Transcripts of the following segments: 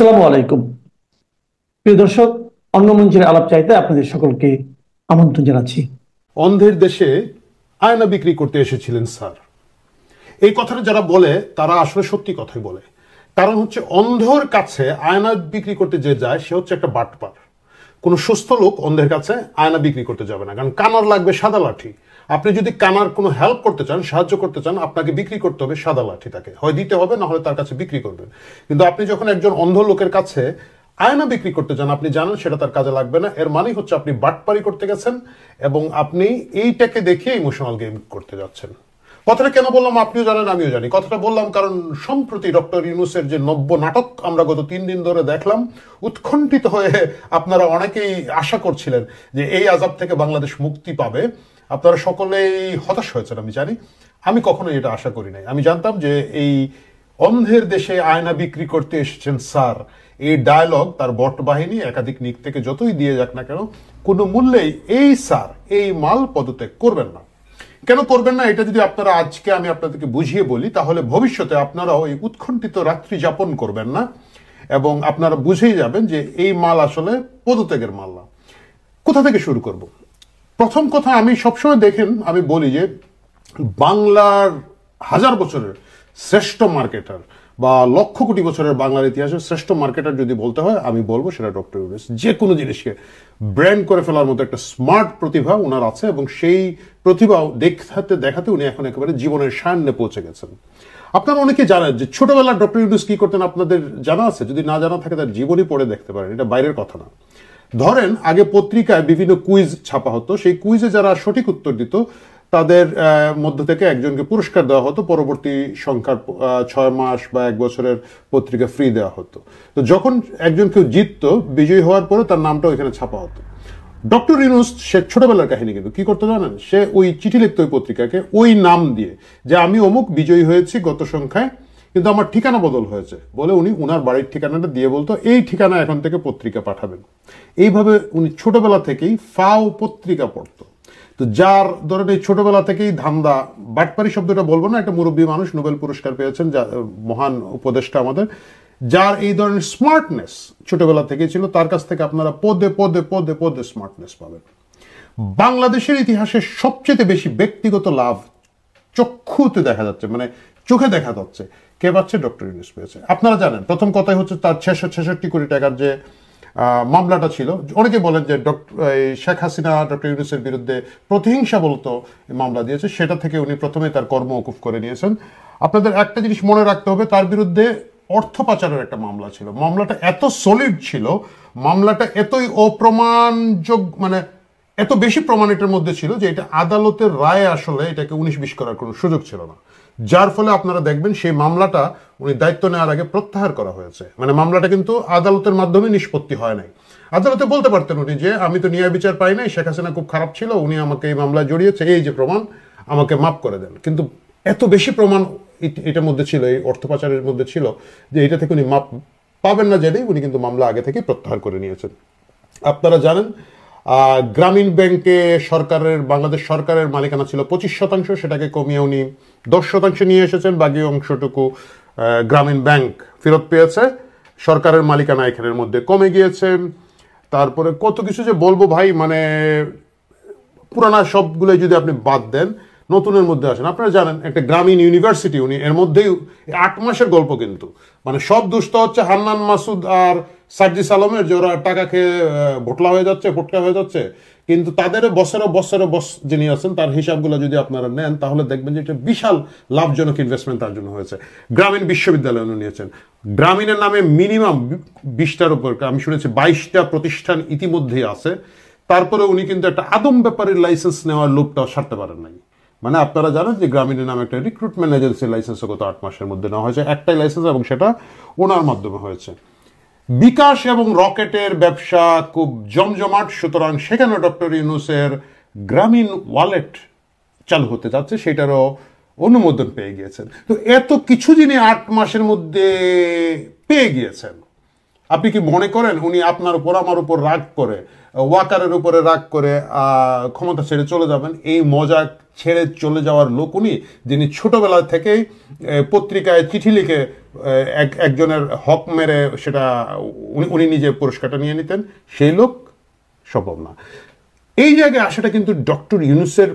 আসসালামু আলাইকুম। প্রিয় দর্শক, অন্য মঞ্চের আলাপ চাইতে আপনাদের সকলকে আমন্ত্রণ জানাচ্ছি। অন্ধের দেশে আয়না বিক্রি করতে এসেছিলেন স্যার, এই কথাটা যারা বলে তারা আসলে সত্যি কথাই বলে। কারণ হচ্ছে অন্ধর কাছে আয়না বিক্রি করতে যে যায় সে হচ্ছে একটা বাটপার। কোনো সুস্থ লোক অন্ধের কাছে আয়না বিক্রি করতে যাবে না, কারণ কানার লাগবে সাদা লাঠি। আপনি যদি কানার কোনো হেল্প করতে চান, সাহায্য করতে চান, আপনাকে বিক্রি করতে হবে সাদা লাঠি, তাকে হয় দিতে হবে, না হলে তার কাছে বিক্রি করবেন। কিন্তু আপনি যখন একজন অন্ধ লোকের কাছে আয়না বিক্রি করতে চান, আপনি জানেন সেটা তার কাজে লাগবে না, এর মানে হচ্ছে আপনি বাটপারি করতে গেছেন এবং আপনি এইটাকে দেখিয়ে ইমোশনাল গেম করতে যাচ্ছেন। কথাটা কেন বললাম আপনিও জানেন, আমিও জানি। কথাটা বললাম কারণ সম্প্রতি ডক্টর ইউনূসের যে নব্য নাটক আমরা গত 3 দিন ধরে দেখলাম, উৎকণ্ঠিত হয়ে আপনারা অনেকেই আশা করছিলেন যে এই আযাব থেকে বাংলাদেশ মুক্তি পাবে। আপনারা সকলেই হতাশ হয়েছেন, আমি জানি। আমি কখনোই এটা আশা করি নাই। আমি জানতাম যে এই অন্ধের দেশে আয়না বিক্রি করতে এসেছেন স্যার, এই ডায়লগ তার বট বাহিনী একাধিক নিক থেকে যতই দিয়ে যাক না কেন, কোনো মূল্যেই এই স্যার এই মাল পদত্যাগ করবেন না। কেন করবেন না এটা যদি আপনারা আজকে আমি আপনাদেরকে বুঝিয়ে বলি, তাহলে ভবিষ্যতে আপনারাও এই উৎকণ্ঠিত রাত্রি যাপন করবেন না এবং আপনারা বুঝেই যাবেন যে এই মাল আসলে পদত্যাগের মাল না। কোথা থেকে শুরু করব? প্রথম কথা, আমি সবসময় দেখেন আমি বলি যে বাংলার হাজার বছরের শ্রেষ্ঠ মার্কেটার বা লক্ষ কোটি বছরের বাংলার ইতিহাসের শ্রেষ্ঠ মার্কেটার যদি বলতে হয়, আমি বলবো সেটা ডক্টর ইউনূস। যে কোনো জিনিসকে ব্র্যান্ড করে ফেলার মতো একটা স্মার্ট প্রতিভা ওনার আছে এবং সেই প্রতিভা দেখাতে দেখাতে উনি এখন একেবারে জীবনের সায়ান্নে পৌঁছে গেছেন। আপনারা অনেকে জানেন যে ছোটবেলার ডক্টর ইউনূস কি করতেন, আপনাদের জানা আছে? যদি না জানা থাকে তার জীবনী পড়ে দেখতে পারেন, এটা বাইরের কথা না। ধরেন আগে পত্রিকায় বিভিন্ন কুইজ ছাপা হতো, সেই কুইজে যারা সঠিক উত্তর দিত তাদের মধ্য থেকে একজনকে পুরস্কার দেওয়া হতো, পরবর্তী সংখ্যার 6 মাস বা 1 বছরের পত্রিকা ফ্রি দেওয়া হতো। তো যখন একজন কেউ জিততো, বিজয়ী হওয়ার পরে তার নামটা ওইখানে ছাপা হতো। ডক্টর ইউনূস সে ছোটবেলার কাহিনী, কিন্তু কি করতে জানেন, সে ওই চিঠি লিখত ওই পত্রিকাকে ওই নাম দিয়ে যে আমি অমুক বিজয়ী হয়েছি গত সংখ্যায়, কিন্তু আমার ঠিকানা বদল হয়েছে বলে উনি উনার বাড়ির ঠিকানাটা দিয়ে বলতো এই ঠিকানা এখন থেকে পত্রিকা পাঠাবেন। এইভাবে উনি ছোটবেলা থেকেই ফাও পত্রিকা পড়তো। তো যার ধরেন এই ছোটবেলা থেকেই ধান্দা, বাটপারি শব্দটা বলবো না, একটা মুরব্বী মানুষ, নোবেল পুরস্কার পেয়েছেন, যা মহান উপদেষ্টা আমাদের, যার এই ধরনের স্মার্টনেস ছোটবেলা থেকেই ছিল, তার কাছ থেকে আপনারা পদে পদে পদে পদে স্মার্টনেস পাবেন। বাংলাদেশের ইতিহাসে সবচেয়ে বেশি ব্যক্তিগত লাভ চক্ষুতে দেখা যাচ্ছে, মানে চোখে দেখা যাচ্ছে, কে পাচ্ছে? ডক্টর ইউনূস পেয়েছে। আপনারা জানেন প্রথম কথাই হচ্ছে তার 666 কোটি টাকার যে মামলাটা ছিল। অনেকে বলেন যে শেখ হাসিনা ডক্টর ইউনূসের বিরুদ্ধে প্রতিহিংসা বলতো মামলা দিয়েছে, সেটা থেকে উনি প্রথমে তার কর্ম মওকুফ করে নিয়েছেন। আপনাদের একটা জিনিস মনে রাখতে হবে, তার বিরুদ্ধে অর্থ পাচারের একটা মামলা ছিল। মামলাটা এত সলিড ছিল, মামলাটা এতই অপ্রমাণযোগ্য, মানে এত বেশি প্রমাণ এটার মধ্যে ছিল যে এটা আদালতের রায়ে আসলে এটাকে 19-20 করার কোনো সুযোগ ছিল না। যার ফলে আপনারা দেখবেন সেই মামলাটা উনি দায়িত্ব নেওয়ার আগে প্রত্যাহার করা হয়েছে। মানে মামলাটা কিন্তু আদালতের মাধ্যমে নিষ্পত্তি হয় নাই। আদালতে বলতে পারতেন উনি যে আমি তো ন্যায় বিচার পাই নাই, শেখ হাসিনা খুব খারাপ ছিল, উনি আমাকে এই মামলায় জড়িয়েছে, এই যে প্রমাণ, আমাকে মাফ করে দেন। কিন্তু এত বেশি প্রমাণ এটার মধ্যে ছিল, এই অর্থ পাচারের মধ্যে ছিল, যে এটা থেকে উনি মাফ পাবেন না জেনেই উনি কিন্তু মামলা আগে থেকে প্রত্যাহার করে নিয়েছেন। আপনারা জানেন গ্রামীণ ব্যাংকে বাংলাদেশ সরকারের মালিকানা ছিল 25%, সেটাকে কমিয়ে উনি 10% নিয়ে এসেছেন। বাকি অংশটুকু গ্রামীণ ব্যাংক ফেরত পেয়েছে, সরকারের মালিকানা এখানের মধ্যে কমে গিয়েছে। তারপরে কত কিছু যে বলবো ভাই, মানে পুরানা সবগুলো যদি আপনি বাদ দেন, নতুনের মধ্যে আসেন। আপনারা জানেন একটা গ্রামীণ ইউনিভার্সিটি উনি, এর মধ্যেই 8 মাসের গল্প, কিন্তু মানে সব দুষ্ট হচ্ছে হান্নান মাসুদ আর সার্জিস আলমের, যে ওরা টাকা খেয়ে ভোটলা হয়ে যাচ্ছে, ফোটকা হয়ে যাচ্ছে, কিন্তু তাদের বছরে বছরে বস যিনি আছেন তার হিসাবগুলো যদি আপনারা নেন তাহলে দেখবেন যে এটা বিশাল লাভজনক ইনভেস্টমেন্ট তার জন্য হয়েছে। গ্রামীণ বিশ্ববিদ্যালয় উনি নিয়েছেন, গ্রামীণের নামে মিনিমাম 20টার উপর, আমি শুনেছি 22টা প্রতিষ্ঠান ইতিমধ্যেই আছে। তারপরে উনি কিন্তু একটা আদম ব্যাপারের লাইসেন্স নেওয়ার লোকটাও সারতে পারেন নাই। মানে আপনারা জানেন যে গ্রামীণের নামে একটা রিক্রুটমেন্ট এজেন্সির লাইসেন্স গত 8 মাসের মধ্যে নেওয়া হয়েছে, একটাই লাইসেন্স, এবং সেটা ওনার মাধ্যমে হয়েছে। বিকাশ এবং রকেটের ব্যবসা খুব জমজমাট, সুতরাং সেখানে ডক্টর ইউনূসের গ্রামীণ ওয়ালেট চালু হতে যাচ্ছে, সেটারও অনুমোদন পেয়ে গিয়েছেন। তো এত কিছু যিনি 8 মাসের মধ্যে পেয়ে গিয়েছেন, আপনি কি মনে করেন উনি আপনার উপর আমার উপর রাগ করে, ওয়াকারের উপরে রাগ করে ক্ষমতা ছেড়ে চলে যাবেন? এই মজা ছেড়ে চলে যাওয়ার লোক উনি, যিনি ছোটবেলা থেকেই পত্রিকায় চিঠি লিখে একজনের হক মেরে সেটা উনি নিজে পুরস্কারটা নিয়ে নিতেন, সেই লোক সম্ভব না। এই জায়গায় আসাটা কিন্তু ডক্টর ইউনূসের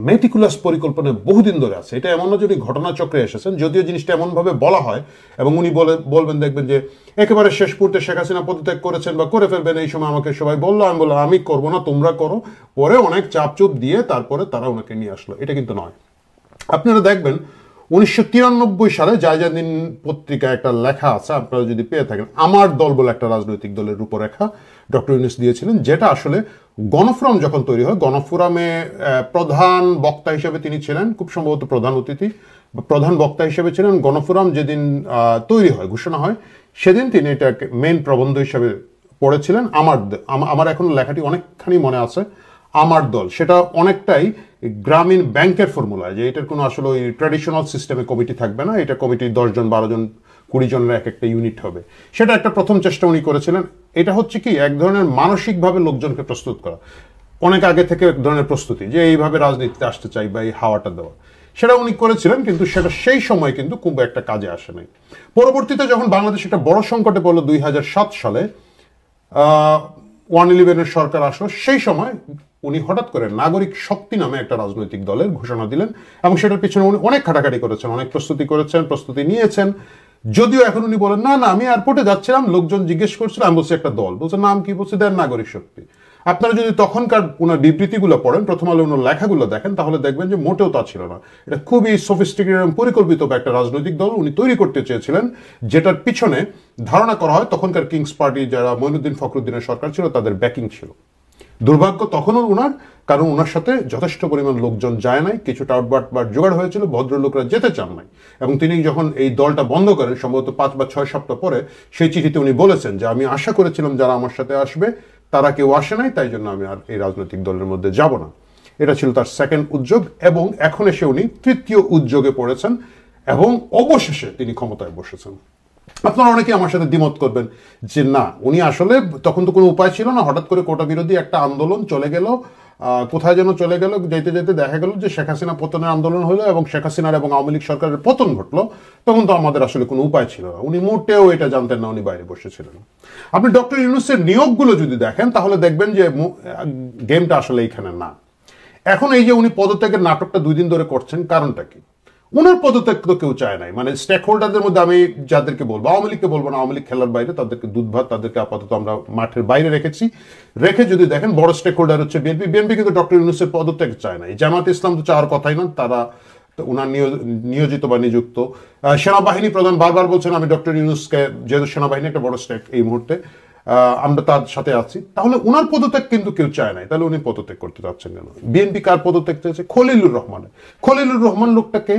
মেটিকুলাস পরিকল্পনায় বহুদিন ধরে আছে। এটা এমন না যে উনি ঘটনাচক্রে এসেছেন, যদিও জিনিসটা এমনভাবে বলা হয় এবং উনি বলবেন, দেখবেন যে একেবারে শেষ মুহূর্তে শেখ হাসিনা পদত্যাগ করেছেন বা করে ফেলবেন, এই সময় আমাকে সবাই বললো, আমি বললাম আমি করবো না, তোমরা করো। পরে অনেক চাপচুপ দিয়ে তারপরে তারা ওনাকে নিয়ে আসলো। এটা কিন্তু নয়। আপনারা দেখবেন 1993 সালে জায়জাদিন পত্রিকায় একটা লেখা আছে, আপনারা যদি পেয়ে থাকেন, আমার দল বলে একটা রাজনৈতিক দলের রূপরেখা ডক্টর ইউনূস দিয়েছিলেন, যেটা আসলে গণফোরাম যখন তৈরি হয়, গণফোরামে প্রধান বক্তা হিসেবে তিনি ছিলেন, খুব সম্ভবত প্রধান অতিথি বা প্রধান বক্তা হিসেবে ছিলেন। গণফোরাম যেদিন তৈরি হয়, ঘোষণা হয়, সেদিন তিনি এটাকে মেইন প্রবন্ধ হিসেবে পড়েছিলেন। আমার এখন লেখাটি অনেকখানি মনে আছে। আমার দল সেটা অনেকটাই গ্রামীণ ব্যাংকের ফর্মুলা, যে এটার কোনো আসলে ওই ট্র্যাডিশনাল সিস্টেমে কমিটি থাকবে না, এটা কমিটি 10 জন 12 জন 20 জনের এক একটা ইউনিট হবে। সেটা একটা প্রথম চেষ্টা উনি করেছিলেন। এটা হচ্ছে কি এক ধরনের মানসিকভাবে লোকজনকে প্রস্তুত করা, অনেক আগে থেকে এক ধরনের প্রস্তুতি, যে এইভাবে রাজনীতিতে আসতে চাই বা এই হাওয়াটা দেওয়া, সেটা উনি করেছিলেন। কিন্তু সেটা সেই সময় কিন্তু খুব একটা কাজে আসে নাই। পরবর্তীতে যখন বাংলাদেশ একটা বড় সংকটে পড়লো 2007 সালে, 111-এর সরকার আসলো, সেই সময় উনি হঠাৎ করে নাগরিক শক্তি নামে একটা রাজনৈতিক দলের ঘোষণা দিলেন এবং সেটার পিছনে উনি অনেক খাটাখাটি করেছেন, অনেক প্রস্তুতি নিয়েছেন। যদিও এখন উনি বলেন, না না, আমি এয়ারপোর্টে যাচ্ছিলাম, লোকজন জিজ্ঞেস করছিল, আমি বলছি একটা দল, বলছে নাম কি, বলছে দেন নাগরিক শক্তি। আপনারা যদি তখনকার ওনার বিবৃতিগুলো পড়েন, প্রথম আলো ওনার লেখাগুলো দেখেন, তাহলে দেখবেন যে মোটেও তা ছিল না। এটা খুবই সফিস্টিকেটেড এবং পরিকল্পিত একটা রাজনৈতিক দল উনি তৈরি করতে চেয়েছিলেন, যেটার পিছনে ধারণা করা হয় তখনকার কিংস পার্টি, যারা মঈনুদ্দিন ফখরুদ্দিনের সরকার ছিল, তাদের ব্যাকিং ছিল। দুর্ভাগ্য তখনও ওনার, কারণ ওনার সাথে যথেষ্ট পরিমাণ লোকজন যায় নাই, কিছু টাউটবাট বা জোগাড় হয়েছিল, ভদ্রলোকরা যেতে চান নাই। এবং তিনি যখন এই দলটা বন্ধ করেন, সম্ভবত 5 বা 6 সপ্তাহ পরে, সেই চিঠিতে উনি বলেছেন যে আমি আশা করেছিলাম যারা আমার সাথে আসবে তারা কেউ আসে নাই, তাই জন্য আমি আর এই রাজনৈতিক দলের মধ্যে যাব না। এটা ছিল তার সেকেন্ড উদ্যোগ এবং এখন এসে উনি তৃতীয় উদ্যোগে পড়েছেন এবং অবশেষে তিনি ক্ষমতায় বসেছেন। আপনারা অনেকে আমার সাথে দ্বিমত করবেন যে না, উনি আসলে তখন তো কোনো উপায় ছিল না, হঠাৎ করে কোটা বিরোধী একটা আন্দোলন চলে গেল, কোথায় যেন চলে গেল, যেতে যেতে দেখা গেল যে শেখ হাসিনা পতনের আন্দোলন হলো এবং শেখ হাসিনার এবং আওয়ামী লীগ সরকারের পতন ঘটলো, তখন তো আমাদের আসলে কোনো উপায় ছিল না। উনি মোটেও এটা জানতেন না, উনি বাইরে বসেছিলেন। আপনি ডক্টর ইউনূসের নিয়োগগুলো যদি দেখেন, তাহলে দেখবেন যে গেমটা আসলে এইখানে না। এখন এই যে উনি পদত্যাগের নাটকটা 2 দিন ধরে করছেন, কারণটা কি? উনার পদত্যাগ তো কেউ চায় নাই। মানে স্টেক হোল্ডারদের মধ্যে আমি যাদেরকে বলবো, আওয়ামী লীগকে বলবো না, আওয়ামী লীগ খেলার বাইরে, তাদেরকে দুধ ভাত, তাদেরকে আপাতত আমরা মাঠের বাইরে রেখেছি। রেখে যদি দেখেন, বড় স্টেক হোল্ডার হচ্ছে বিএনপি। বিএনপি কিন্তু ডক্টর ইউনূসের পদত্যাগ চায় নাই। জামাত ইসলাম তো চাওয়ার কথাই না, তারা উনার নিয়োজিত বা নিযুক্ত। সেনাবাহিনী প্রধান বারবার বলছেন আমি ডক্টর ইউনূসকে, যেহেতু সেনাবাহিনী একটা বড় স্টেক এই মুহূর্তে, আমরা তার সাথে আছি। তাহলে উনার পদত্যাগ কিন্তু কেউ চায় নাই, তাহলে উনি পদত্যাগ করতে চাচ্ছেন কেন? বিএনপি কার পদত্যাগ চেয়েছে? খলিলুর রহমানের। খলিলুর রহমান লোকটাকে,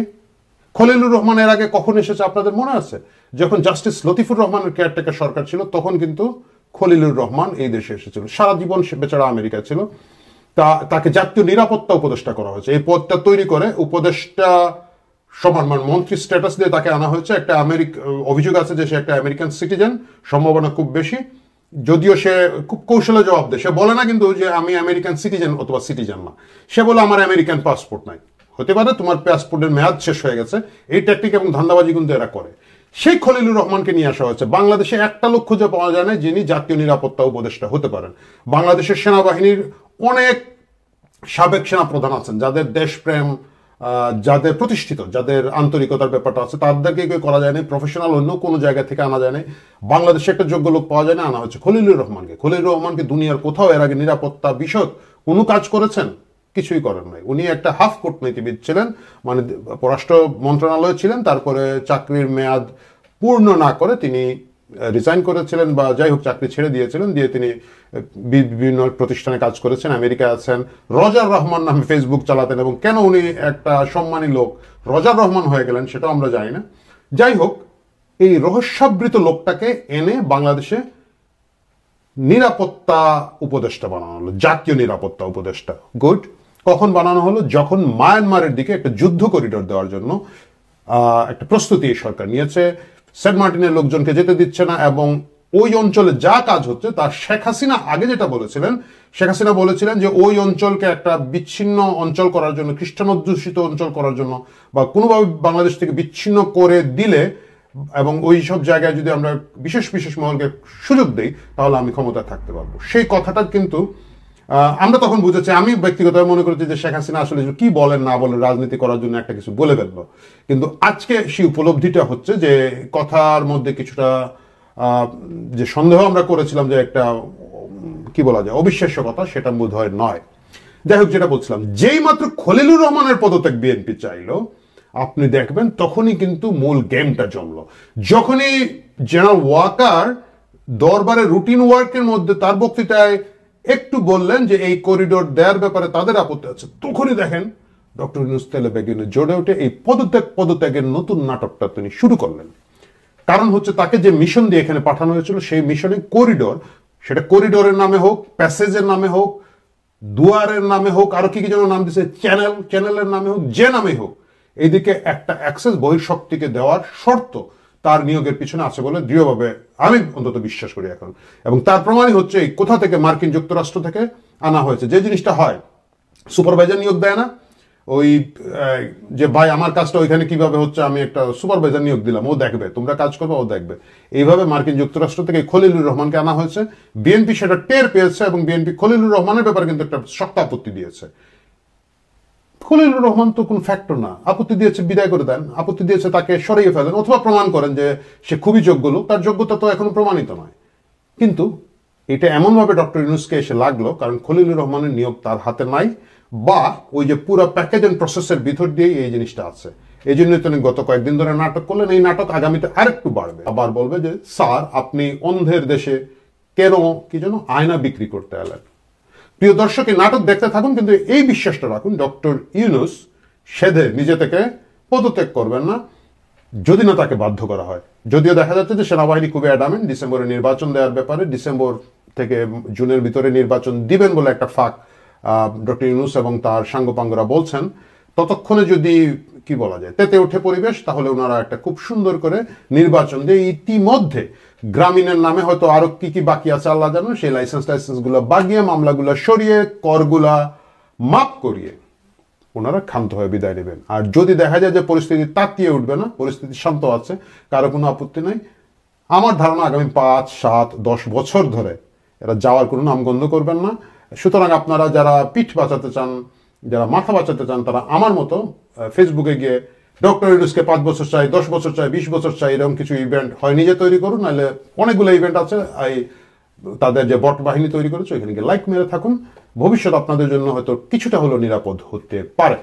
খলিলুর রহমান এর আগে কখন এসেছে আপনাদের মনে আছে? যখন জাস্টিস লতিফুর রহমানের কেয়ারটেকার সরকার ছিল, তখন কিন্তু খলিলুর রহমান এই দেশে এসেছিল। সারা জীবন সে বেচারা আমেরিকা ছিল। তাকে জাতীয় নিরাপত্তা উপদেষ্টা করা হয়েছে। এই পদটা তৈরি করে উপদেষ্টা সমান মন্ত্রী স্ট্যাটাস দিয়ে তাকে আনা হয়েছে। একটা অভিযোগ আছে যে সে একটা আমেরিকান সিটিজেন, সম্ভাবনা খুব বেশি, যদিও সে খুব কৌশলে জবাব দেয়। সে বলে না কিন্তু যে আমি আমেরিকান সিটিজেন অথবা সিটিজেন না, সে বলে আমার আমেরিকান পাসপোর্ট নাই। হতে পারে তোমার পাসপোর্টের মেয়াদ শেষ হয়ে গেছে। এই ট্যাকটিক এবং ধান্দাবাজি কিন্তু এরা করে। সেই খলিলুর রহমানকে নিয়ে আসা হয়েছে। বাংলাদেশে একটা লোক খুঁজে পাওয়া যায় না যিনি জাতীয় নিরাপত্তা উপদেষ্টা হতে পারেন। বাংলাদেশের সেনাবাহিনীর অনেক সাবেক সেনা প্রধান আছেন, যাদের দেশপ্রেম, যাদের প্রতিষ্ঠিত, যাদের আন্তরিকতার ব্যাপারটা আছে, তাদেরকে কেউ করা যায় না। প্রফেশনাল অন্য কোনো জায়গা থেকে আনা যায় না। বাংলাদেশে একটা যোগ্য লোক পাওয়া যায় না, আনা হচ্ছে খলিলুর রহমানকে। খলিলুর রহমানকে দুনিয়ার কোথাও এর আগে নিরাপত্তা বিষয়ক কোনো কাজ করেছেন? কিছুই করেন নাই। উনি একটা হাফ কূটনীতিবিদ ছিলেন, মানে পররাষ্ট্র মন্ত্রণালয়ে ছিলেন, তারপরে চাকরির মেয়াদ পূর্ণ না করে তিনি রিজাইন করেছিলেন বা যাই হোক চাকরি ছেড়ে দিয়েছিলেন। দিয়ে তিনি বিভিন্ন প্রতিষ্ঠানে কাজ করেছেন, আমেরিকায় আছেন। রজার রহমান নামে ফেসবুক চালাতেন এবং কেন উনি একটা সম্মানী লোক রজার রহমান হয়ে গেলেন সেটাও আমরা জানি না। যাই হোক, এই রহস্যাবৃত লোকটাকে এনে বাংলাদেশে নিরাপত্তা উপদেষ্টা বানানো হলো, জাতীয় নিরাপত্তা উপদেষ্টা। গুড। কখন বানানো হলো? যখন মায়ানমারের দিকে একটা যুদ্ধ করিডোর দেওয়ার জন্য একটা প্রস্তুতি সরকার নিয়েছে। সেন্ট মার্টিনের লোকজনকে যেতে দিচ্ছে না এবং ওই অঞ্চলে যা কাজ হচ্ছে তা শেখ হাসিনা আগে যেটা বলেছিলেন, শেখ হাসিনা বলেছিলেন যে ওই অঞ্চলকে একটা বিচ্ছিন্ন অঞ্চল করার জন্য, খ্রিস্টান অধ্যুষিত অঞ্চল করার জন্য, বা কোনোভাবে বাংলাদেশ থেকে বিচ্ছিন্ন করে দিলে এবং ওই সব জায়গায় যদি আমরা বিশেষ বিশেষ মহলকে সুযোগ দেই তাহলে আমি ক্ষমতায় থাকতে পারবো। সেই কথাটা কিন্তু আমরা তখন বুঝেছি, আমি ব্যক্তিগতভাবে মনে করেছি যে শেখ হাসিনা আসলে কি বলেন না বলেন রাজনীতি করার জন্য একটা কিছু বলে ফেললো। কিন্তু আজকে সেই উপলব্ধিটা হচ্ছে যে কথার মধ্যে কিছুটা যে সন্দেহ আমরা করেছিলাম যে একটা কি বলা যায় অবিশ্বাস্য কথা, সেটা বোধ হয় নয়। যাই হোক, যেটা বলছিলাম, যেই মাত্র খলিলুর রহমানের পদত্যাগ বিএনপি চাইলো, আপনি দেখবেন তখনই কিন্তু মূল গেমটা জমলো। যখনই জেনারেল ওয়াকার দরবারে রুটিন ওয়ার্কের মধ্যে তার বক্তৃতায় একটু বললেন যে এই করিডোর দেওয়ার ব্যাপারে তাদের আপত্তি আছে, তখনই দেখেন ডক্টর ইউনূস তেলে বেগুনে জোরে উঠে এই পদত্যাগের নতুন নাটকটা তিনি শুরু করলেন। কারণ হচ্ছে তাকে যে মিশন দিয়ে এখানে পাঠানো হয়েছিল, সেই মিশনে করিডোর, সেটা করিডোরের নামে হোক, প্যাসেজের নামে হোক, দুয়ারের নামে হোক, আরো কি যেন নাম দিচ্ছে, চ্যানেলের নামে হোক, যে নামে হোক, এইদিকে একটা অ্যাক্সেস বহিঃশক্তিকে দেওয়ার শর্ত তার নিয়োগের পিছনে আছে বলে দৃঢ়ভাবে আমি অন্তত বিশ্বাস করি এখন। এবং তার প্রমাণই হচ্ছে এই কোথা থেকে, মার্কিন যুক্তরাষ্ট্র থেকে আনা হয়েছে। যে জিনিসটা হয়, সুপারভাইজার নিয়োগ দেয় না, ওই যে ভাই আমার কাজটা ওইখানে কিভাবে হচ্ছে, আমি একটা সুপারভাইজার নিয়োগ দিলাম, ও দেখবে, তোমরা কাজ করবে, ও দেখবে। এইভাবে মার্কিন যুক্তরাষ্ট্র থেকে খলিলুর রহমানকে আনা হয়েছে। বিএনপি সেটা টের পেয়েছে এবং বিএনপি খলিলুর রহমানের ব্যাপারে কিন্তু একটা শক্ত আপত্তি দিয়েছে। খলিলুর রহমান তো কোন ফ্যাক্টর না, আপত্তি দিয়েছে বিদায় করে দেন, আপত্তি দিয়েছে তাকে সরিয়ে ফেলেন, অথবা প্রমাণ করেন যে সে খুবই যোগ্য লোক, তার যোগ্যতা তো এখনো প্রমাণিত নয়। কিন্তু এটা এমনভাবে ডক্টর ইউনূসকে এসে লাগলো কারণ খলিলুর রহমানের নিয়োগ তার হাতে নাই, বা ওই যে পুরো প্যাকেজ এন্ড প্রসেসের ভিতর দিয়ে এই জিনিসটা আছে। এই জন্যই তিনি গত কয়েকদিন ধরে নাটক করলেন। এই নাটক আগামীতে আরেকটু বাড়বে, আবার বলবে যে স্যার আপনি অন্ধের দেশে কেন কি যেন আয়না বিক্রি করতে এলেন। প্রিয় দর্শক, এই নাটক দেখতে থাকুন, কিন্তু এই বিশ্বাসটা রাখুন ডক্টর ইউনূস সেধে নিজে থেকে পদত্যাগ করবেন না, যদি না তাকে বাধ্য করা হয়। যদিও দেখা যাচ্ছে যে সেনাবাহিনী খুবই অ্যাডামেন্ট ডিসেম্বরে নির্বাচন দেওয়ার ব্যাপারে, ডিসেম্বর থেকে জুনের ভিতরে নির্বাচন দিবেন বলে একটা ফাঁক ডক্টর ইউনূস এবং তার সাঙ্গপাঙ্গরা বলছেন। ততক্ষণে যদি কি বলা যায় তেতে ওঠে পরিবেশ, তাহলে ওনারা একটা খুব সুন্দর করে নির্বাচন দিয়ে ইতিমধ্যে গ্রামীণের নামে হয়তো আরো কি কি বাকি আছে আল্লাহ জানো, সেই লাইসেন্স গুলো বাগিয়ে, মামলাগুলো সরিয়ে, করগুলা মাপ করিয়ে ওনারা ক্ষান্ত হয়ে বিদায় নেবেন। আর যদি দেখা যায় যে পরিস্থিতি তাকিয়ে উঠবে না, পরিস্থিতি শান্ত আছে, কারো কোনো আপত্তি নাই, আমার ধারণা আগামী 5, 7, 10 বছর ধরে এরা যাওয়ার কোনো নামগন্ধ করবেন না। সুতরাং আপনারা যারা পিঠ বাঁচাতে চান, যারা মাথা বাঁচাতে চান, তারা আমার মতো ফেসবুকে গিয়ে ডক্টর ইউনূসকে 5 বছর চাই, 10 বছর চাই, 20 বছর চাই, এরকম কিছু ইভেন্ট হয় নিজে তৈরি করুন, নাহলে অনেকগুলো ইভেন্ট আছে এই তাদের যে বট বাহিনী তৈরি করেছে ওইখানে গিয়ে লাইক মেরে থাকুন। ভবিষ্যৎ আপনাদের জন্য হয়তো কিছুটা হলেও নিরাপদ হতে পারে।